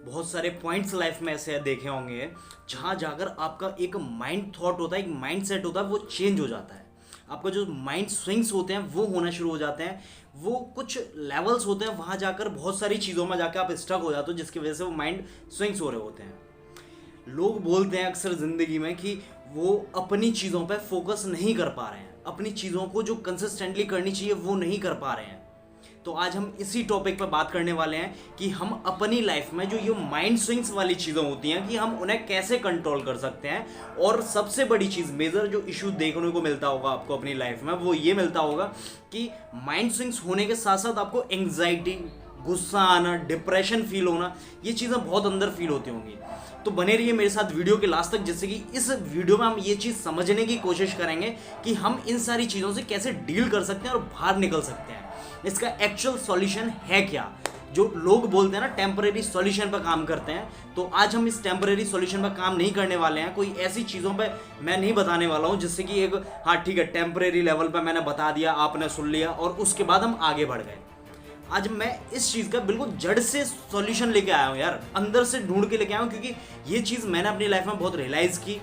बहुत सारे points life में ऐसे देखे होंगे जहाँ जाकर आपका एक माइंड थॉट होता है, एक माइंड सेट होता है, वो चेंज हो जाता है। आपका जो माइंड स्विंग्स होते हैं वो होना शुरू हो जाते हैं। वो कुछ लेवल्स होते हैं, वहाँ जाकर बहुत सारी चीज़ों में जाकर आप स्टक हो जाते हो, जिसकी वजह से वो माइंड स्विंग्स हो रहे होते हैं। लोग बोलते हैं अक्सर ज़िंदगी में कि वो अपनी चीज़ों पर फोकस नहीं कर पा रहे हैं, अपनी चीज़ों को जो कंसिस्टेंटली करनी चाहिए वो नहीं कर पा रहे हैं। तो आज हम इसी टॉपिक पर बात करने वाले हैं कि हम अपनी लाइफ में जो ये माइंड स्विंग्स वाली चीज़ें होती हैं कि हम उन्हें कैसे कंट्रोल कर सकते हैं। और सबसे बड़ी चीज़, मेजर जो इशू देखने को मिलता होगा आपको अपनी लाइफ में, वो ये मिलता होगा कि माइंड स्विंग्स होने के साथ साथ आपको एंग्जाइटी, गुस्सा आना, डिप्रेशन फील होना, ये चीज़ें बहुत अंदर फील होती होंगी। तो बने रहिए मेरे साथ वीडियो के लास्ट तक, जिससे कि इस वीडियो में हम ये चीज़ समझने की कोशिश करेंगे कि हम इन सारी चीज़ों से कैसे डील कर सकते हैं और बाहर निकल सकते हैं। इसका एक्चुअल सॉल्यूशन है क्या। जो लोग बोलते हैं ना टेम्परेरी सॉल्यूशन पर काम करते हैं, तो आज हम इस टेम्परेरी सॉल्यूशन पर काम नहीं करने वाले हैं। कोई ऐसी चीज़ों पर मैं नहीं बताने वाला हूँ जिससे कि एक हाँ ठीक है टेम्परेरी लेवल पर मैंने बता दिया, आपने सुन लिया और उसके बाद हम आगे बढ़ गए। आज मैं इस चीज़ का बिल्कुल जड़ से सॉल्यूशन लेके आया हूँ यार, अंदर से ढूंढ के लेके आया हूँ, क्योंकि ये चीज़ मैंने अपनी लाइफ में बहुत रियलाइज़ की,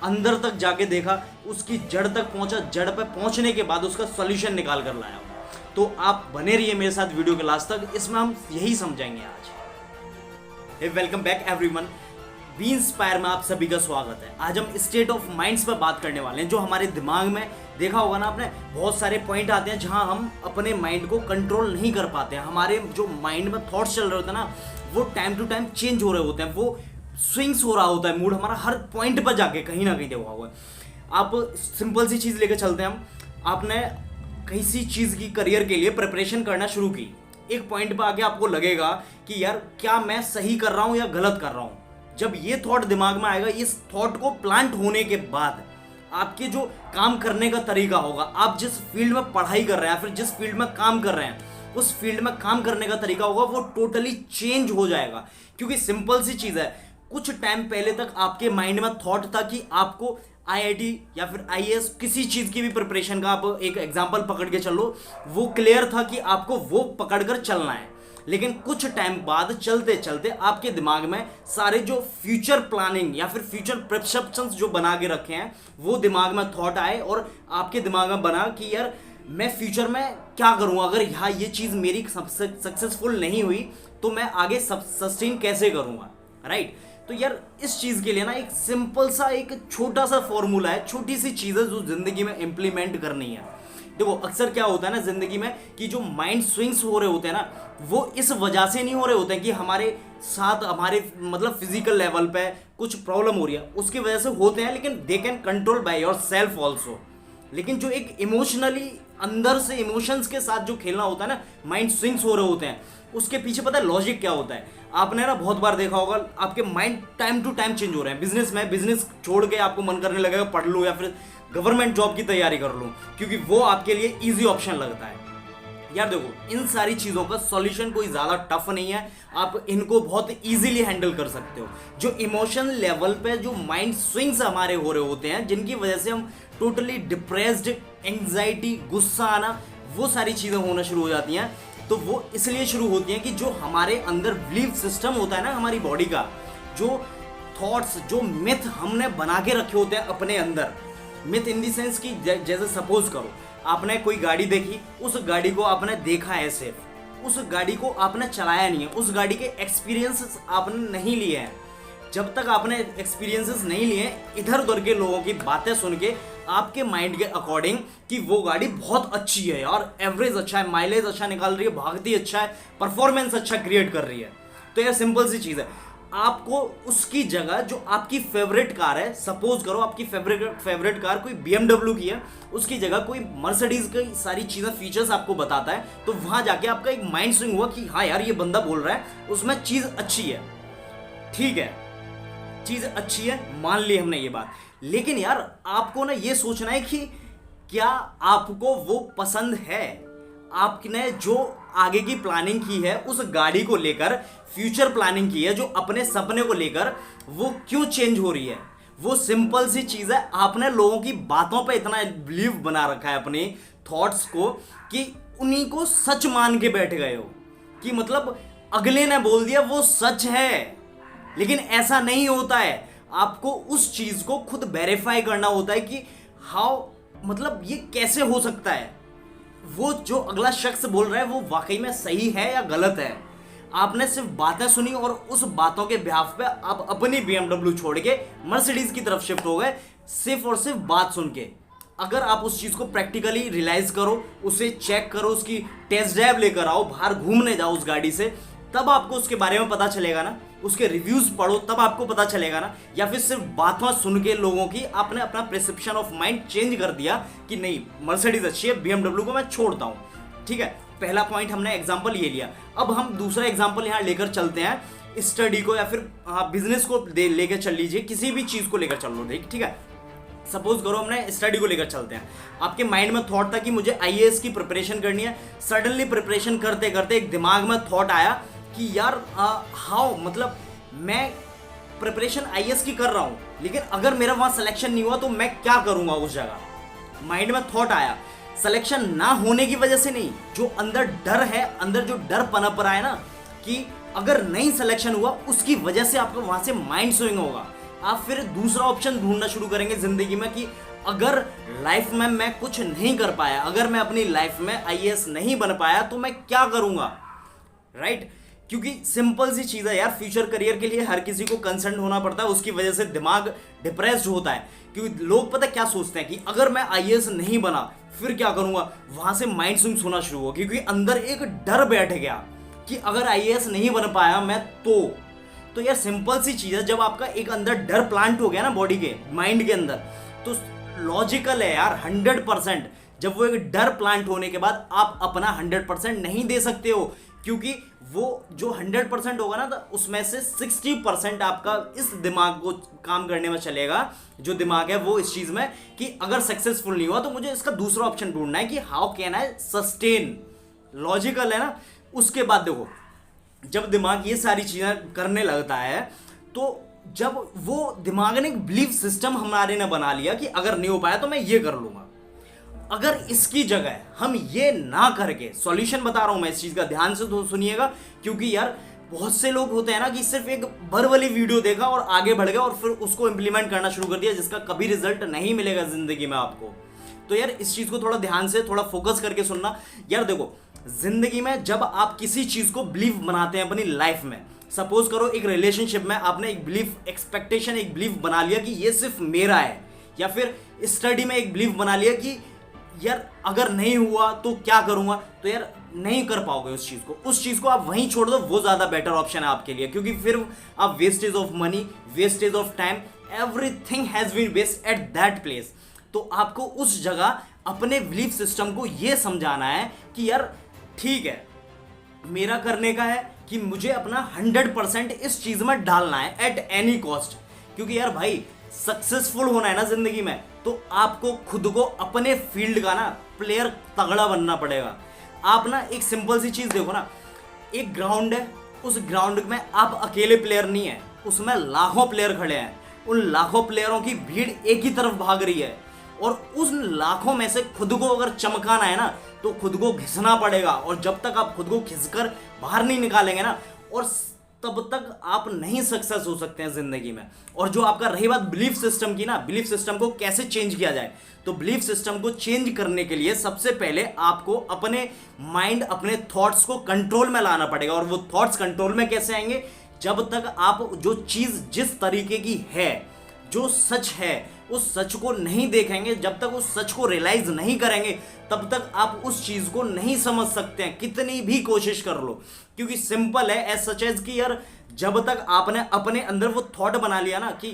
अंदर तक जाके देखा, उसकी जड़ तक पहुँचा, जड़ पर पहुँचने के बाद उसका सॉल्यूशन निकाल कर लाया हूँ। तो आप बने रहिए मेरे साथ वीडियो के लास्ट तक, इसमें हम यही समझाएंगे आज। Welcome back everyone, be inspire में आप सभी का स्वागत है। आज हम स्टेट ऑफ माइंड्स पर बात करने वाले हैं। जो हमारे दिमाग में, देखा होगा ना आपने, बहुत सारे पॉइंट आते हैं जहां हम अपने माइंड को कंट्रोल नहीं कर पाते हैं। हमारे जो माइंड में थॉट्स चल रहे होते हैं ना, वो टाइम टू टाइम चेंज हो रहे होते हैं, वो स्विंग्स हो रहा होता है मूड हमारा हर पॉइंट पर जाके कहीं ना कहीं देखा होगा। आप सिंपल सी चीज़ लेकर चलते हैं हम। आपने किसी चीज़ की करियर के लिए प्रिपरेशन करना शुरू की, एक पॉइंट पर आके आपको लगेगा कि यार क्या मैं सही कर रहा हूँ या गलत कर रहा हूँ। जब ये थॉट दिमाग में आएगा, इस थॉट को प्लांट होने के बाद आपके जो काम करने का तरीका होगा, आप जिस फील्ड में पढ़ाई कर रहे हैं या फिर जिस फील्ड में काम कर रहे हैं, उस फील्ड में काम करने का तरीका होगा, वो टोटली चेंज हो जाएगा। क्योंकि सिंपल सी चीज़ है, कुछ टाइम पहले तक आपके माइंड में थॉट था कि आपको आईआईटी या फिर आईएएस किसी चीज़ की भी प्रिपरेशन का, आप एक एग्जांपल पकड़ के चलो, वो क्लियर था कि आपको वो पकड़कर चलना है। लेकिन कुछ टाइम बाद चलते चलते आपके दिमाग में सारे जो फ्यूचर प्लानिंग या फिर फ्यूचर प्रिस्क्रिप्शंस जो बना के रखे हैं, वो दिमाग में थॉट आए और आपके दिमाग में बना कि यार मैं फ्यूचर में क्या करूँगा, अगर यहाँ ये चीज़ मेरी सक्सेसफुल नहीं हुई तो मैं आगे सस्टेन कैसे करूँगा, राइट। तो यार इस चीज़ के लिए ना एक सिंपल सा, एक छोटा सा फॉर्मूला है, छोटी सी चीज़ है जो ज़िंदगी में इम्प्लीमेंट करनी है। देखो अक्सर क्या होता है ना ज़िंदगी में कि जो माइंड स्विंग्स हो रहे होते हैं ना, वो इस वजह से नहीं हो रहे होते हैं कि हमारे साथ, हमारे मतलब फिजिकल लेवल पे कुछ प्रॉब्लम हो रही है, उसकी वजह से होते हैं, लेकिन they can control by your self also. लेकिन जो एक इमोशनली अंदर से इमोशंस के साथ जो खेलना होता है ना, माइंड स्विंग्स हो रहे होते हैं, उसके पीछे पता है लॉजिक क्या होता है। आपने ना बहुत बार देखा होगा, आपके mind time to time change हो रहे हैं। बिजनेस में, बिजनेस छोड़ के आपको मन करने लगेगा पढ़ लूँ या फिर गवर्नमेंट जॉब की तैयारी कर लूँ, क्योंकि वो आपके लिए ईजी ऑप्शन लगता है। यार देखो इन सारी चीज़ों का सॉल्यूशन कोई ज़्यादा टफ नहीं है, आप इनको बहुत इजीली हैंडल कर सकते हो। जो इमोशन लेवल पे जो माइंड स्विंग्स हमारे हो रहे होते हैं, जिनकी वजह से हम टोटली डिप्रेस्ड, एंग्जाइटी, गुस्सा आना, वो सारी चीज़ें होना शुरू हो जाती हैं। तो वो इसलिए शुरू होती हैं कि जो हमारे अंदर बिलीफ सिस्टम होता है ना, हमारी बॉडी का जो थॉट्स, जो मिथ हमने बना के रखे होते हैं अपने अंदर। मिथ इन दी सेंस कि जैसे सपोज करो आपने कोई गाड़ी देखी, उस गाड़ी को आपने देखा है सिर्फ, उस गाड़ी को आपने चलाया नहीं है, उस गाड़ी के एक्सपीरियंसेस आपने नहीं लिए हैं। जब तक आपने एक्सपीरियंसेस नहीं लिए, इधर उधर के लोगों की बातें सुन के आपके माइंड के अकॉर्डिंग कि वो गाड़ी बहुत अच्छी है यार, एवरेज अच्छा है, माइलेज अच्छा निकाल रही है, भागती अच्छा है, परफॉर्मेंस अच्छा क्रिएट कर रही है, तो यार सिंपल सी चीज़ है, आपको उसकी जगह जो आपकी फेवरेट कार है, सपोज करो आपकी फेवरेट कार कोई BMW की है, उसकी जगह कोई मर्सिडीज की सारी चीज़ें, फीचर्स आपको बताता है, तो वहाँ जाके आपका एक माइंड स्विंग हुआ कि हाँ यार ये बंदा बोल रहा है उसमें चीज़ अच्छी है, ठीक है चीज़ अच्छी है, मान ली हमने ये बात। लेकिन यार आपको ना ये सोचना है कि क्या आपको वो पसंद है। आपने जो आगे की प्लानिंग की है उस गाड़ी को लेकर, फ्यूचर प्लानिंग की है जो अपने सपने को लेकर, वो क्यों चेंज हो रही है। वो सिंपल सी चीज़ है, आपने लोगों की बातों पे इतना बिलीव बना रखा है अपने थॉट्स को कि उन्हीं को सच मान के बैठ गए हो कि मतलब अगले ने बोल दिया वो सच है, लेकिन ऐसा नहीं होता है। आपको उस चीज को खुद वेरीफाई करना होता है कि हाउ, मतलब ये कैसे हो सकता है, वो जो अगला शख्स बोल रहा है वो वाकई में सही है या गलत है। आपने सिर्फ बातें सुनी और उस बातों के बिहाफ पे आप अपनी BMW छोड़ के मर्सिडीज की तरफ शिफ्ट हो गए, सिर्फ और सिर्फ बात सुन के। अगर आप उस चीज को प्रैक्टिकली रियलाइज करो, उसे चेक करो, उसकी टेस्ट ड्राइव लेकर आओ, बाहर घूमने जाओ उस गाड़ी से, तब आपको उसके बारे में पता चलेगा ना। उसके रिव्यूज पढ़ो तब आपको पता चलेगा ना। या फिर सिर्फ बातें सुन के लोगों की आपने अपना प्रिसेप्शन ऑफ माइंड चेंज कर दिया कि नहीं मर्सिडीज अच्छी है, BMW को मैं छोड़ता हूं। ठीक है, पहला पॉइंट हमने एग्जांपल ये लिया। अब हम दूसरा एग्जांपल यहां लेकर चलते हैं, स्टडी को या फिर बिजनेस को लेकर चल लीजिए, किसी भी चीज को लेकर चल लो। ठीक है, सपोज करो हमने स्टडी को लेकर चलते हैं। आपके माइंड में थॉट था कि मुझे IAS की प्रिपरेशन करनी है। सडनली प्रिपरेशन करते करते एक दिमाग में थॉट आया कि यार हाउ, मतलब मैं प्रिपरेशन IAS की कर रहा हूं, लेकिन अगर मेरा वहां सिलेक्शन नहीं हुआ तो मैं क्या करूंगा उस जगह। माइंड में थॉट आया, सिलेक्शन ना होने की वजह से नहीं, जो अंदर डर है, अंदर जो डर पनप रहा है ना कि अगर नहीं सिलेक्शन हुआ, उसकी वजह से आपको वहां से माइंड स्विंग होगा। आप फिर दूसरा ऑप्शन ढूंढना शुरू करेंगे जिंदगी में कि अगर लाइफ में मैं कुछ नहीं कर पाया, अगर मैं अपनी लाइफ में IAS नहीं बन पाया तो मैं क्या करूंगा, राइट। क्योंकि सिंपल सी चीज है यार, फ्यूचर करियर के लिए हर किसी को कंसर्न होना पड़ता है, उसकी वजह से दिमाग डिप्रेस्ड होता है। क्योंकि लोग पता क्या सोचते हैं कि अगर मैं IAS नहीं बना फिर क्या करूंगा, वहां से माइंड स्विंग्स होना शुरू हुआ, क्योंकि अंदर एक डर बैठ गया कि अगर IAS नहीं बन पाया मैं तो यार सिंपल सी चीज है, जब आपका एक अंदर डर प्लांट हो गया ना बॉडी के माइंड के अंदर, तो लॉजिकल है यार 100%। जब वो एक डर प्लांट होने के बाद आप अपना 100% नहीं दे सकते हो, क्योंकि वो जो 100% होगा ना, तो उसमें से 60% आपका इस दिमाग को काम करने में चलेगा, जो दिमाग है वो इस चीज में कि अगर सक्सेसफुल नहीं हुआ तो मुझे इसका दूसरा ऑप्शन ढूंढना है कि how can I sustain. Logical है ना। उसके बाद देखो, जब दिमाग ये सारी चीजें करने लगता है, तो जब वो दिमाग ने एक बिलीफ सिस्टम हमारे ने बना लिया कि अगर नहीं हो पाया तो मैं ये कर लूंगा। अगर इसकी जगह हम ये ना करके, सॉल्यूशन बता रहा हूं मैं इस चीज का, ध्यान से तो सुनिएगा, क्योंकि यार बहुत से लोग होते हैं ना कि सिर्फ एक भर वाली वीडियो देखा और आगे बढ़ गए और फिर उसको इंप्लीमेंट करना शुरू कर दिया, जिसका कभी रिजल्ट नहीं मिलेगा जिंदगी में आपको। तो यार इस चीज को थोड़ा ध्यान से, थोड़ा फोकस करके सुनना। यार देखो, जिंदगी में जब आप किसी चीज को बिलीव बनाते हैं अपनी लाइफ में, सपोज करो एक रिलेशनशिप में आपने एक बिलीफ, एक्सपेक्टेशन, एक बिलीफ बना लिया कि ये सिर्फ मेरा है, या फिर स्टडी में एक बिलीफ बना लिया कि यार अगर नहीं हुआ तो क्या करूंगा, तो यार नहीं कर पाओगे उस चीज को आप वहीं छोड़ दो, वो ज्यादा बेटर ऑप्शन है आपके लिए। क्योंकि फिर आप wastage of money, wastage of time, everything has been waste at that place. तो आपको उस जगह अपने बिलीफ सिस्टम को यह समझाना है कि यार ठीक है, मेरा करने का है कि मुझे अपना 100% इस चीज में डालना है एट एनी कॉस्ट। क्योंकि यार भाई सक्सेसफुल होना है ना जिंदगी में, तो आपको खुद को अपने फील्ड का ना प्लेयर तगड़ा बनना पड़ेगा। आप ना एक सिंपल सी चीज देखो ना, एक ग्राउंड है, उस ग्राउंड में आप अकेले प्लेयर नहीं है, उसमें लाखों प्लेयर खड़े हैं। उन लाखों प्लेयरों की भीड़ एक ही तरफ भाग रही है, और उन लाखों में से खुद को अगर चमकाना है ना, तो खुद को घिसना पड़ेगा। और जब तक आप खुद को घिसकर बाहर नहीं निकालेंगे ना, और तब तक आप नहीं सक्सेस हो सकते हैं जिंदगी में। और जो आपका रही बात बिलीफ सिस्टम की ना, बिलीफ सिस्टम को कैसे चेंज किया जाए, तो बिलीफ सिस्टम को चेंज करने के लिए सबसे पहले आपको अपने माइंड, अपने थॉट्स को कंट्रोल में लाना पड़ेगा। और वो थॉट्स कंट्रोल में कैसे आएंगे, जब तक आप जो चीज जिस तरीके की है, जो सच है, उस सच को नहीं देखेंगे, जब तक उस सच को रियलाइज नहीं करेंगे, तब तक आप उस चीज को नहीं समझ सकते हैं, कितनी भी कोशिश कर लो। क्योंकि सिंपल है, एज सच एज कि यार जब तक आपने अपने अंदर वो थॉट बना लिया ना कि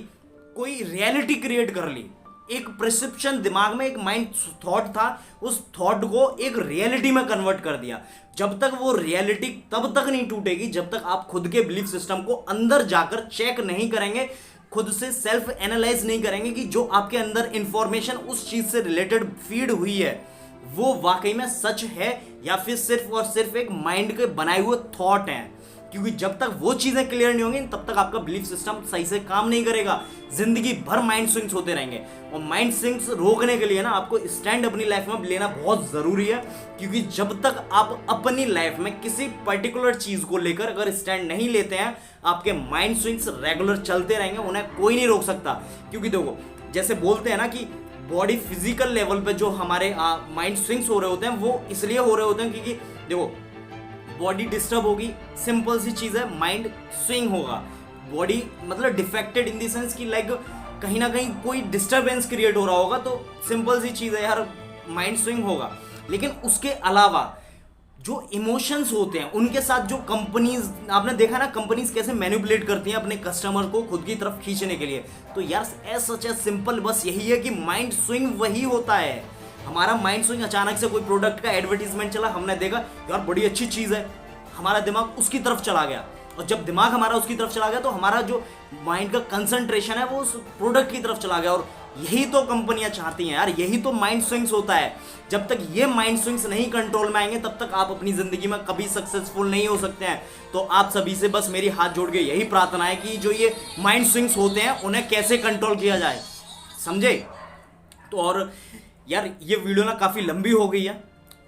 कोई रियलिटी क्रिएट कर ली, एक प्रिसेप्शन दिमाग में, एक माइंड थॉट था, उस थॉट को एक रियलिटी में कन्वर्ट कर दिया, जब तक वो रियलिटी तब तक नहीं टूटेगी जब तक आप खुद के बिलीफ सिस्टम को अंदर जाकर चेक नहीं करेंगे, खुद से सेल्फ एनालाइज नहीं करेंगे कि जो आपके अंदर इंफॉर्मेशन उस चीज से रिलेटेड फीड हुई है वो वाकई में सच है या फिर सिर्फ और सिर्फ एक माइंड के बनाए हुए थॉट हैं। क्योंकि जब तक वो चीजें क्लियर नहीं होंगी तब तक आपका बिलीफ सिस्टम सही से काम नहीं करेगा। जिंदगी भर माइंड स्विंग्स होते रहेंगे, और माइंड स्विंग्स रोकने के लिए ना आपको स्टैंड अपनी लाइफ में लेना बहुत जरूरी है। क्योंकि जब तक आप अपनी लाइफ में किसी पर्टिकुलर चीज को लेकर अगर स्टैंड नहीं लेते हैं, आपके माइंड स्विंग्स रेगुलर चलते रहेंगे, उन्हें कोई नहीं रोक सकता। क्योंकि देखो, जैसे बोलते हैं ना कि बॉडी फिजिकल लेवल पे जो हमारे माइंड स्विंग्स हो रहे होते हैं वो इसलिए हो रहे होते हैं क्योंकि देखो, बॉडी डिस्टर्ब होगी, सिंपल सी चीज है, माइंड स्विंग होगा। बॉडी मतलब डिफेक्टेड इन द सेंस कि लाइक कहीं ना कहीं कोई डिस्टर्बेंस क्रिएट हो रहा होगा, तो सिंपल सी चीज है यार, माइंड स्विंग होगा। लेकिन उसके अलावा जो इमोशंस होते हैं उनके साथ जो कंपनीज, आपने देखा ना कंपनीज कैसे मैनिपुलेट करती हैं अपने कस्टमर को खुद की तरफ खींचने के लिए। तो यार एज सच एज सिंपल बस यही है कि माइंड स्विंग वही होता है। हमारा माइंड स्विंग, अचानक से कोई प्रोडक्ट का एडवर्टीजमेंट चला, हमने देखा यार बड़ी अच्छी चीज है, हमारा दिमाग उसकी तरफ चला गया, और जब दिमाग हमारा उसकी तरफ चला गया तो हमारा जो माइंड का कंसंट्रेशन है वो उस प्रोडक्ट की तरफ चला गया। और यही तो कंपनियां चाहती हैं यार, यही तो माइंड स्विंग्स होता है। जब तक ये माइंड स्विंग्स नहीं कंट्रोल में आएंगे तब तक आप अपनी जिंदगी में कभी सक्सेसफुल नहीं हो सकते हैं। तो आप सभी से बस मेरी हाथ जोड़ के यही प्रार्थना है कि जो ये माइंड स्विंग्स होते हैं उन्हें कैसे कंट्रोल किया जाए, समझे। तो और यार ये वीडियो ना काफ़ी लंबी हो गई है,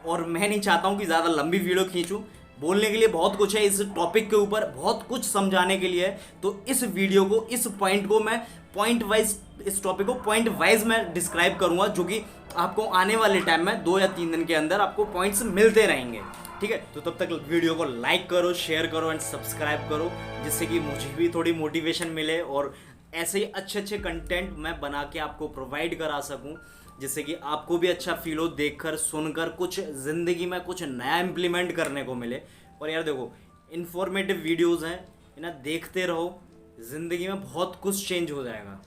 और मैं नहीं चाहता हूँ कि ज़्यादा लंबी वीडियो खींचूँ। बोलने के लिए बहुत कुछ है इस टॉपिक के ऊपर, बहुत कुछ समझाने के लिए है। तो इस वीडियो को, इस पॉइंट को मैं पॉइंट वाइज, इस टॉपिक को पॉइंट वाइज मैं डिस्क्राइब करूँगा, जो कि आपको आने वाले टाइम में 2 या 3 दिन के अंदर आपको पॉइंट्स मिलते रहेंगे, ठीक है। तो तब तक वीडियो को लाइक करो, शेयर करो एंड सब्सक्राइब करो, जिससे कि मुझे भी थोड़ी मोटिवेशन मिले और ऐसे ही अच्छे अच्छे कंटेंट मैं बना के आपको प्रोवाइड करा सकूं, जिससे कि आपको भी अच्छा फील हो, देखकर सुनकर कुछ ज़िंदगी में कुछ नया इम्प्लीमेंट करने को मिले। और यार देखो, इन्फॉर्मेटिव वीडियोज़ हैं, इन्हें देखते रहो, ज़िंदगी में बहुत कुछ चेंज हो जाएगा।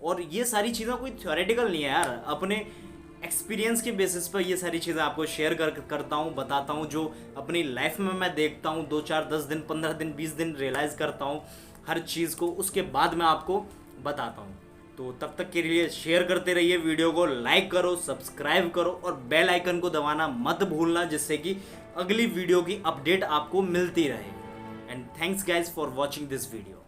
और ये सारी चीज़ें कोई थ्योरेटिकल नहीं है यार, अपने एक्सपीरियंस के बेसिस पर ये सारी चीज़ें आपको शेयर करता हूँ, बताता हूँ, जो अपनी लाइफ में मैं देखता हूँ, 2, 4, 10 दिन, 15 दिन, 20 दिन रियलाइज़ करता हूँ हर चीज़ को, उसके बाद मैं आपको बताता हूँ। तो तब तक के लिए शेयर करते रहिए, वीडियो को लाइक करो, सब्सक्राइब करो और बेल आइकन को दबाना मत भूलना, जिससे कि अगली वीडियो की अपडेट आपको मिलती रहे। And thanks guys for watching this video.